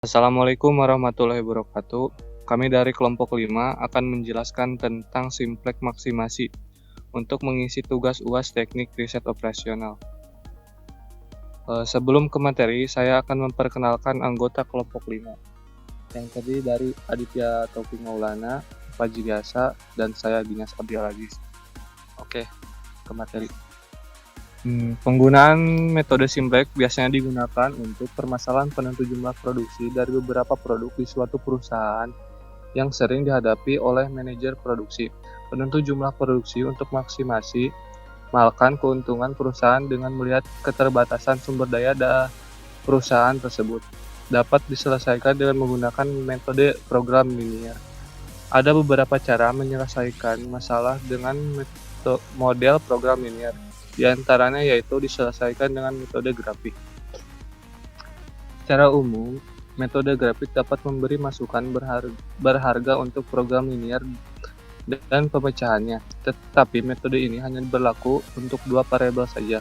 Assalamualaikum warahmatullahi wabarakatuh. Kami dari kelompok 5 akan menjelaskan tentang Simplex maksimasi untuk mengisi tugas UAS Teknik Riset Operasional. Sebelum ke materi, saya akan memperkenalkan anggota kelompok 5 yang terdiri dari Aditya Taufik Maulana, Fajri Gasa, dan saya Dinas Abdul Aziz. Oke, ke materi. Penggunaan metode Simplex biasanya digunakan untuk permasalahan penentu jumlah produksi dari beberapa produk di suatu perusahaan yang sering dihadapi oleh manajer produksi. Penentu jumlah produksi untuk maksimalkan keuntungan perusahaan dengan melihat keterbatasan sumber daya perusahaan tersebut dapat diselesaikan dengan menggunakan metode program linear. Ada beberapa cara menyelesaikan masalah dengan model program linear. Di antaranya yaitu diselesaikan dengan metode grafik. Secara umum, metode grafik dapat memberi masukan berharga untuk program linear dan pemecahannya, tetapi metode ini hanya berlaku untuk dua variabel saja.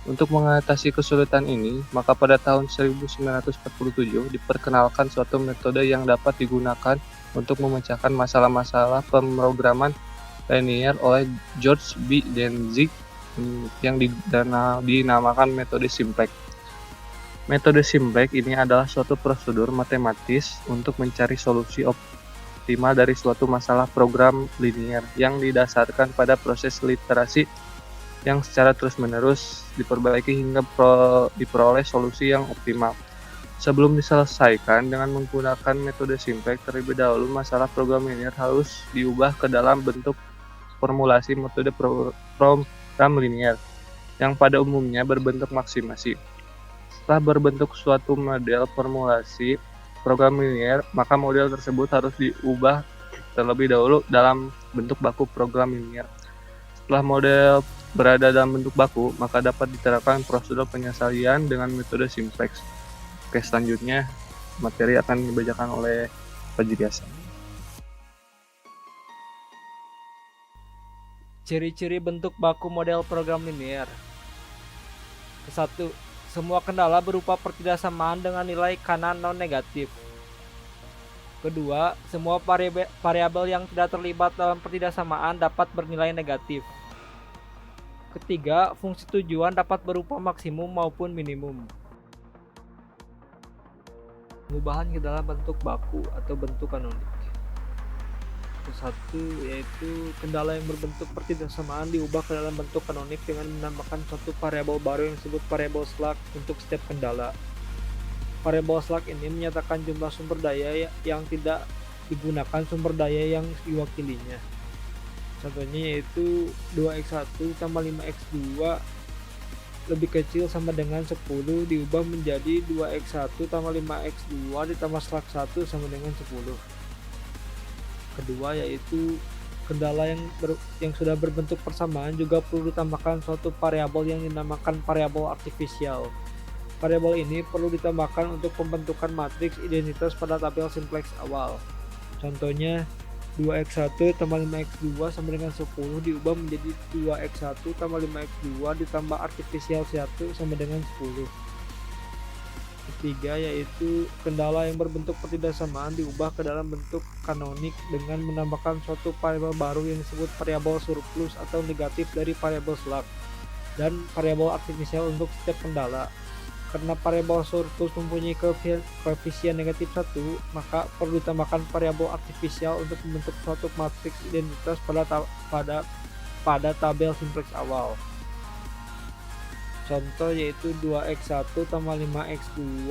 Untuk mengatasi kesulitan ini, maka pada tahun 1947 diperkenalkan suatu metode yang dapat digunakan untuk memecahkan masalah-masalah pemrograman linear oleh George B. Dantzig yang dinamakan metode Simplex. Metode Simplex ini adalah suatu prosedur matematis untuk mencari solusi optimal dari suatu masalah program linear yang didasarkan pada proses literasi yang secara terus-menerus diperbaiki hingga diperoleh solusi yang optimal. Sebelum diselesaikan dengan menggunakan metode Simplex, terlebih dahulu masalah program linear harus diubah ke dalam bentuk formulasi metode program linear yang pada umumnya berbentuk maksimasi. Setelah berbentuk suatu model formulasi program linear, maka model tersebut harus diubah terlebih dahulu dalam bentuk baku program linear. Setelah model berada dalam bentuk baku, maka dapat diterapkan prosedur penyelesaian dengan metode Simplex. Oke, selanjutnya materi akan dibacakan oleh Fajri Gasa. Ciri-ciri bentuk baku model program linear. 1. Semua kendala berupa pertidaksamaan dengan nilai kanan non-negatif. Kedua, semua variabel yang tidak terlibat dalam pertidaksamaan dapat bernilai negatif. Ketiga, fungsi tujuan dapat berupa maksimum maupun minimum. Pengubahan ke dalam bentuk baku atau bentuk kanonik. Satu yaitu kendala yang berbentuk pertidaksamaan diubah ke dalam bentuk kanonik dengan menambahkan suatu variabel baru yang disebut variabel slack untuk setiap kendala. Variabel slack ini menyatakan jumlah sumber daya yang tidak digunakan sumber daya yang diwakilinya. Contohnya yaitu 2x1 tambah 5x2 lebih kecil sama dengan 10 diubah menjadi 2x1 tambah 5x2 ditambah slack 1 sama dengan 10. Kedua yaitu kendala yang sudah berbentuk persamaan juga perlu ditambahkan suatu variabel yang dinamakan variabel artifisial. Variabel ini perlu ditambahkan untuk pembentukan matriks identitas pada tabel Simplex awal. Contohnya 2x1 tambah 5x2 sama dengan 10 diubah menjadi 2x1 tambah 5x2 ditambah artifisial 1 sama dengan 10. Ketiga yaitu kendala yang berbentuk pertidaksamaan diubah ke dalam bentuk kanonik dengan menambahkan suatu variabel baru yang disebut variabel surplus atau negatif dari variabel slack dan variabel artifisial untuk setiap kendala. Karena variabel surplus mempunyai koefisien negatif 1, maka perlu ditambahkan variabel artifisial untuk membentuk suatu matriks identitas pada tabel Simplex awal. Contoh yaitu 2x1 tambah 5x2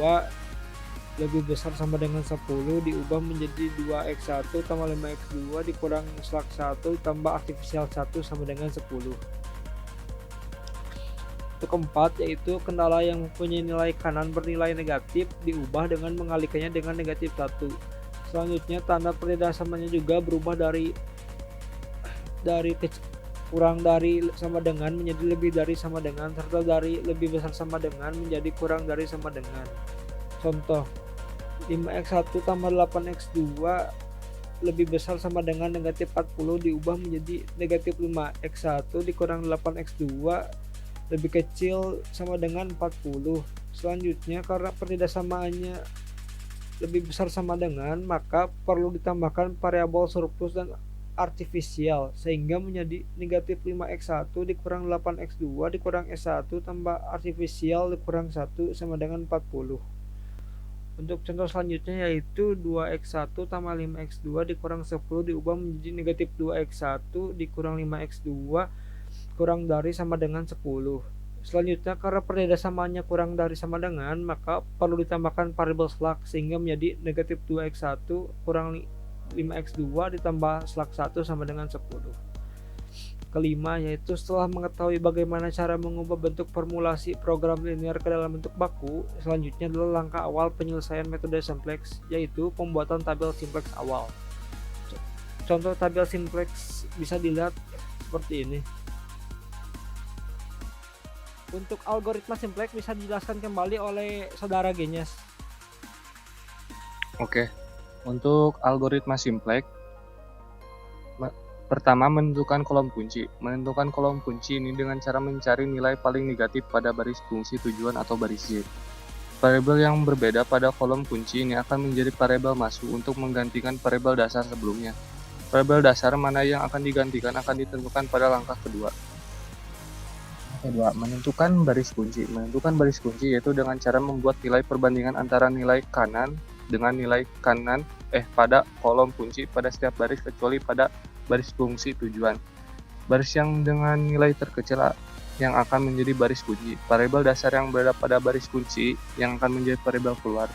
lebih besar sama dengan 10 diubah menjadi 2x1 tambah 5x2 dikurang slack 1 tambah artifisial 1 sama dengan 10. Untuk keempat yaitu kendala yang mempunyai nilai kanan bernilai negatif diubah dengan mengalihkannya dengan negatif 1. Selanjutnya tanda pertidaksamaannya juga berubah dari kurang dari sama dengan menjadi lebih dari sama dengan serta dari lebih besar sama dengan menjadi kurang dari sama dengan. Contoh 5x1 tambah 8x2 lebih besar sama dengan negatif 40 diubah menjadi negatif 5x1 dikurang 8x2 lebih kecil sama dengan 40. Selanjutnya karena pertidaksamaannya lebih besar sama dengan, maka perlu ditambahkan variabel surplus dan artifisial sehingga menjadi negatif 5x1 dikurang 8x2 dikurang s1 tambah artifisial dikurang 1 sama dengan 40. Untuk contoh selanjutnya yaitu 2x1 tambah 5x2 dikurang 10 diubah menjadi negatif 2x1 dikurang 5x2 kurang dari sama dengan 10. Selanjutnya, karena perbedaan samanya kurang dari sama dengan, maka perlu ditambahkan variabel slug sehingga menjadi negatif 2x1 kurang 5x2 ditambah slug 1 sama dengan 10. Kelima, yaitu setelah mengetahui bagaimana cara mengubah bentuk formulasi program linear ke dalam bentuk baku, selanjutnya adalah langkah awal penyelesaian metode simplex, yaitu pembuatan tabel simplex awal. Contoh tabel simplex bisa dilihat seperti ini. Untuk algoritma simplex bisa dijelaskan kembali oleh saudara Genyes. Oke, untuk algoritma simplex, pertama menentukan kolom kunci. Menentukan kolom kunci ini dengan cara mencari nilai paling negatif pada baris fungsi tujuan atau baris Y. Variabel yang berbeda pada kolom kunci ini akan menjadi variabel masuk untuk menggantikan variabel dasar sebelumnya. Variabel dasar mana yang akan digantikan akan ditentukan pada langkah kedua. Kedua, menentukan baris kunci. Menentukan baris kunci yaitu dengan cara membuat nilai perbandingan antara nilai kanan dengan nilai kanan pada kolom kunci pada setiap baris kecuali pada baris fungsi tujuan. Baris yang dengan nilai terkecil yang akan menjadi baris kunci. Variabel dasar yang berada pada baris kunci yang akan menjadi variabel keluar.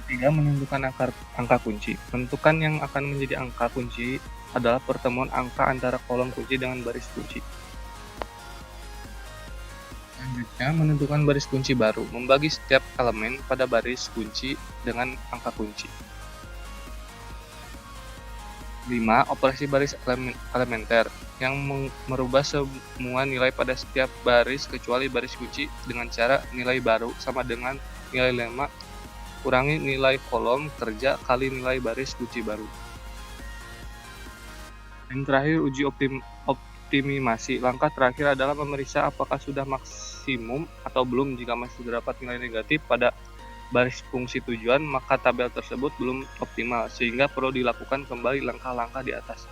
Ketiga, menentukan angka kunci. Menentukan yang akan menjadi angka kunci adalah pertemuan angka antara kolom kunci dengan baris kunci. Selanjutnya, menentukan baris kunci baru, membagi setiap elemen pada baris kunci dengan angka kunci. 5. Operasi baris elementer, yang merubah semua nilai pada setiap baris kecuali baris kunci dengan cara nilai baru sama dengan nilai lema kurangi nilai kolom kerja kali nilai baris kunci baru. Yang terakhir, uji optimasi. Langkah terakhir adalah memeriksa apakah sudah maksimum atau belum. Jika masih terdapat nilai negatif pada baris fungsi tujuan, maka tabel tersebut belum optimal, sehingga perlu dilakukan kembali langkah-langkah di atas.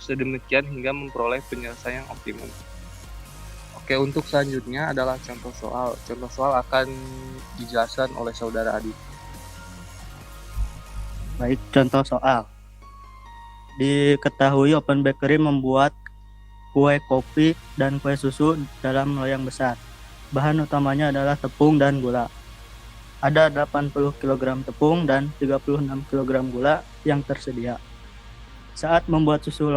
Sedemikian hingga memperoleh penyelesaian optimum. Oke, untuk selanjutnya adalah contoh soal. Contoh soal akan dijelaskan oleh saudara Adi. Baik, contoh soal. Diketahui Open Bakery membuat kue kopi dan kue susu dalam loyang besar. Bahan utamanya adalah tepung dan gula. Ada 80 kg tepung dan 36 kg gula yang tersedia. Saat membuat satu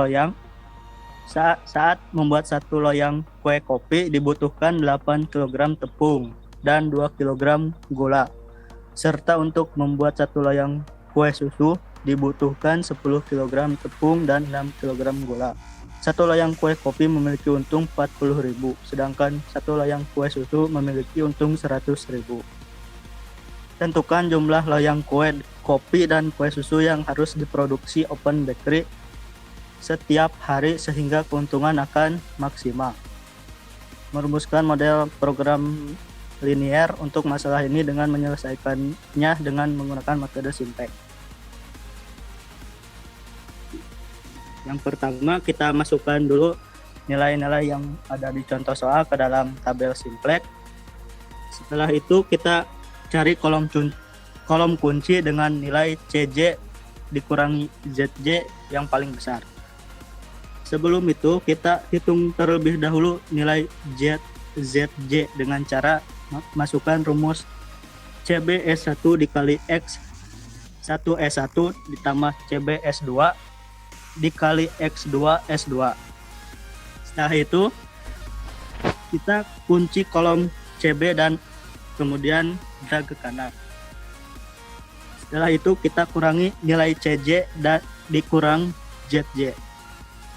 loyang kue kopi dibutuhkan 8 kg tepung dan 2 kg gula. Serta untuk membuat satu loyang kue susu dibutuhkan 10 kg tepung dan 6 kg gula. Satu loyang kue kopi memiliki untung 40.000, sedangkan satu loyang kue susu memiliki untung 100.000. Tentukan jumlah loyang kue kopi dan kue susu yang harus diproduksi Open Bakery setiap hari sehingga keuntungan akan maksimal. Merumuskan model program linear untuk masalah ini dengan menyelesaikannya dengan menggunakan metode simplex. Yang pertama, kita masukkan dulu nilai-nilai yang ada di contoh soal ke dalam tabel simplex. Setelah itu kita cari kolom kunci dengan nilai CJ dikurangi ZJ yang paling besar. Sebelum itu kita hitung terlebih dahulu nilai ZJ dengan cara masukkan rumus CB-S1 dikali X1-S1 ditambah CB-S2 dikali X2-S2. Setelah itu kita kunci kolom CB dan kemudian drag ke kanan. Setelah itu kita kurangi nilai CJ dan dikurang ZJ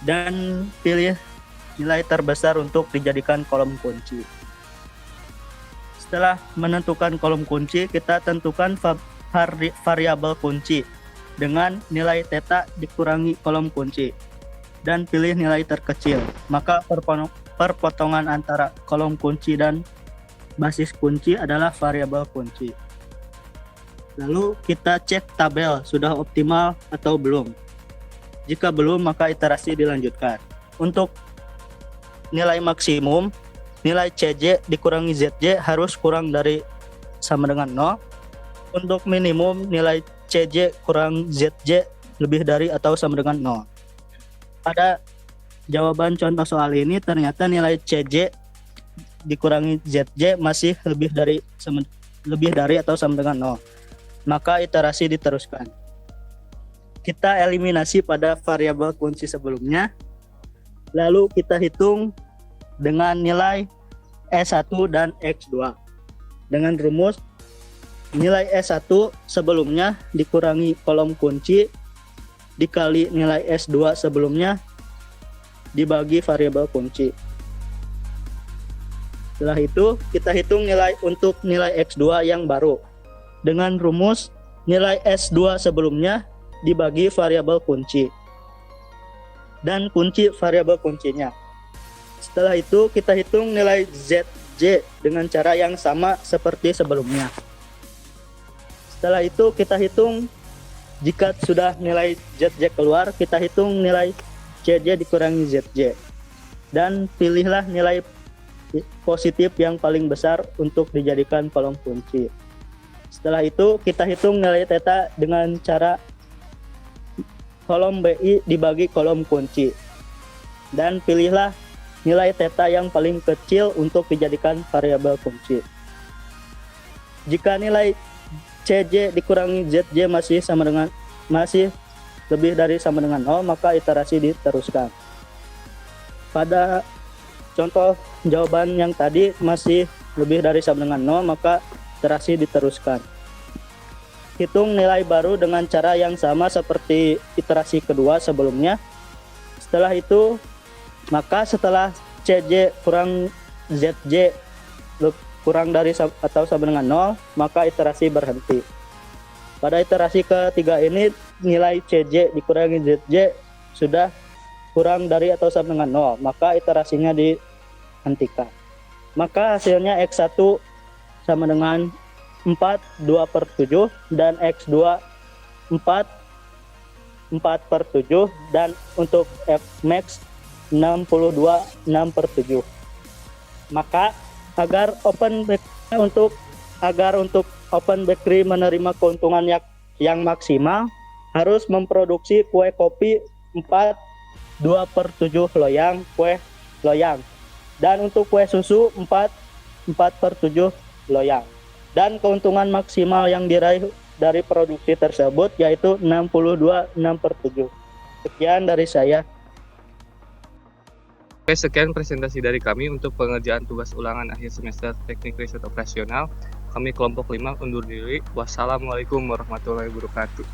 dan pilih nilai terbesar untuk dijadikan kolom kunci. Setelah menentukan kolom kunci, kita tentukan variabel kunci dengan nilai theta dikurangi kolom kunci dan pilih nilai terkecil. Maka perpotongan antara kolom kunci dan basis kunci adalah variabel kunci. Lalu kita cek tabel sudah optimal atau belum. Jika belum, maka iterasi dilanjutkan. Untuk nilai maksimum, nilai CJ dikurangi ZJ harus kurang dari sama dengan 0. Untuk minimum, nilai CJ kurang ZJ lebih dari atau sama dengan 0. Pada jawaban contoh soal ini ternyata nilai CJ dikurangi ZJ masih lebih dari atau sama dengan 0. Maka iterasi diteruskan. Kita eliminasi pada variabel kunci sebelumnya. Lalu kita hitung dengan nilai S1 dan X2. Dengan rumus nilai S1 sebelumnya dikurangi kolom kunci dikali nilai S2 sebelumnya dibagi variabel kunci. Setelah itu kita hitung nilai untuk nilai X2 yang baru. Dengan rumus nilai S2 sebelumnya dibagi variabel kunci. Dan kunci variabel kuncinya. Setelah itu kita hitung nilai ZJ dengan cara yang sama seperti sebelumnya. Setelah itu kita hitung jika sudah nilai ZJ keluar, kita hitung nilai CJ dikurangi ZJ. Dan pilihlah nilai positif yang paling besar untuk dijadikan kolom kunci. Setelah itu kita hitung nilai theta dengan cara kolom BI dibagi kolom kunci. Dan pilihlah nilai theta yang paling kecil untuk dijadikan variabel kunci. Jika nilai CJ dikurangi ZJ masih lebih dari sama dengan 0, maka iterasi diteruskan. Pada contoh jawaban yang tadi masih lebih dari sama dengan 0, maka iterasi diteruskan. Hitung nilai baru dengan cara yang sama seperti iterasi kedua sebelumnya. Setelah itu, maka setelah CJ kurang ZJ kurang dari atau sama dengan 0, maka iterasi berhenti. Pada iterasi ketiga ini, nilai CJ dikurangi ZJ sudah kurang dari atau sama dengan 0, maka iterasinya dihentikan. Maka hasilnya X1 sama dengan 4/2/7 dan X2 4/7 dan untuk Fmax 62/6/7. Maka agar untuk open bakery menerima keuntungan yang maksimal harus memproduksi kue kopi 4/2/7 loyang kue loyang, dan untuk kue susu 4/7 loyang. Dan keuntungan maksimal yang diraih dari produksi tersebut yaitu 62/6/7. Sekian dari saya. Oke, sekian presentasi dari kami untuk pengerjaan tugas ulangan akhir semester Teknik Riset Operasional. Kami kelompok 5 undur diri. Wassalamualaikum warahmatullahi wabarakatuh.